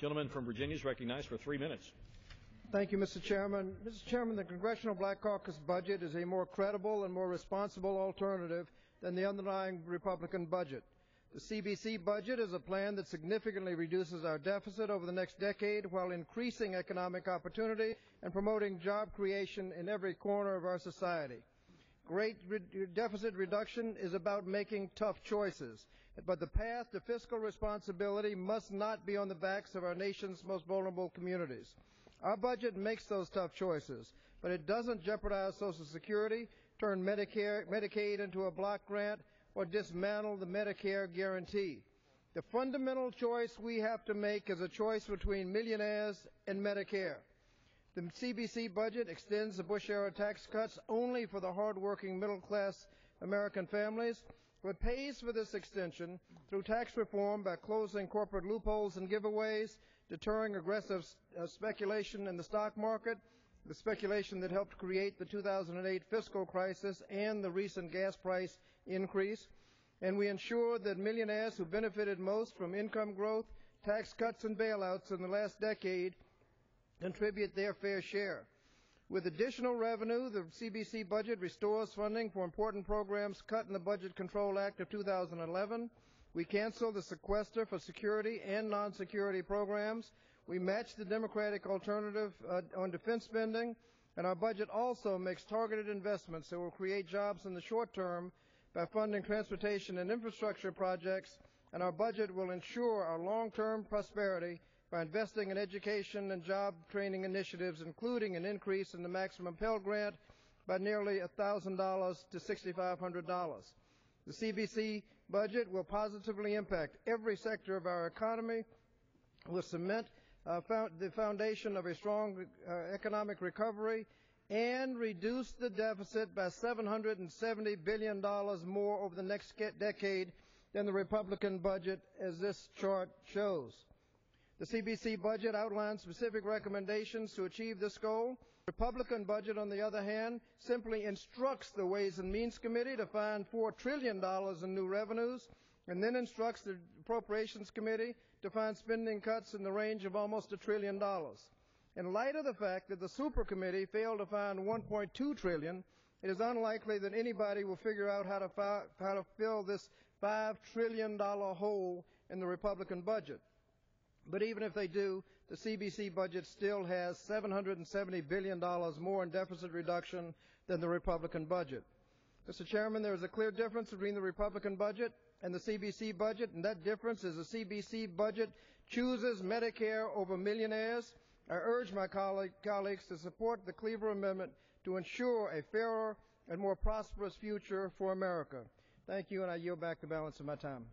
Gentleman from Virginia is recognized for 3 minutes. Thank you, Mr. Chairman. Mr. Chairman, the Congressional Black Caucus budget is a more credible and more responsible alternative than the underlying Republican budget. The CBC budget is a plan that significantly reduces our deficit over the next decade while increasing economic opportunity and promoting job creation in every corner of our society. Great deficit reduction is about making tough choices, but the path to fiscal responsibility must not be on the backs of our nation's most vulnerable communities. Our budget makes those tough choices, but it doesn't jeopardize Social Security, turn Medicaid into a block grant, or dismantle the Medicare guarantee. The fundamental choice we have to make is a choice between millionaires and Medicare. The CBC budget extends the Bush-era tax cuts only for the hard-working middle-class American families, but pays for this extension through tax reform by closing corporate loopholes and giveaways, deterring aggressive speculation in the stock market, the speculation that helped create the 2008 fiscal crisis and the recent gas price increase. And we ensure that millionaires who benefited most from income growth, tax cuts, and bailouts in the last decade contribute their fair share. With additional revenue, the CBC budget restores funding for important programs cut in the Budget Control Act of 2011. We cancel the sequester for security and non-security programs. We match the Democratic alternative on defense spending, and our budget also makes targeted investments that will create jobs in the short term by funding transportation and infrastructure projects, and our budget will ensure our long-term prosperity by investing in education and job training initiatives, including an increase in the maximum Pell Grant by nearly $1,000 to $6,500. The CBC budget will positively impact every sector of our economy, will cement the foundation of a strong economic recovery, and reduce the deficit by $770 billion more over the next decade than the Republican budget, as this chart shows. The CBC budget outlines specific recommendations to achieve this goal. The Republican budget, on the other hand, simply instructs the Ways and Means Committee to find $4 trillion in new revenues, and then instructs the Appropriations Committee to find spending cuts in the range of almost $1 trillion. In light of the fact that the Super Committee failed to find $1.2 trillion, it is unlikely that anybody will figure out how to fill this $5 trillion hole in the Republican budget. But even if they do, the CBC budget still has $770 billion more in deficit reduction than the Republican budget. Mr. Chairman, there is a clear difference between the Republican budget and the CBC budget, and that difference is the CBC budget chooses Medicare over millionaires. I urge my colleagues to support the Cleaver Amendment to ensure a fairer and more prosperous future for America. Thank you, and I yield back the balance of my time.